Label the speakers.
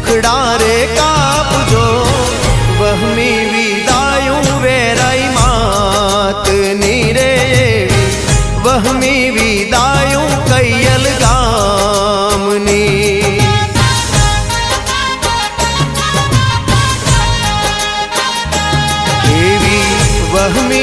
Speaker 1: दुखड़ा रे कापजो वहमी विदायूं वेराई मात नीरे वहमी विदायूं कैयल गामनी एवी वहमी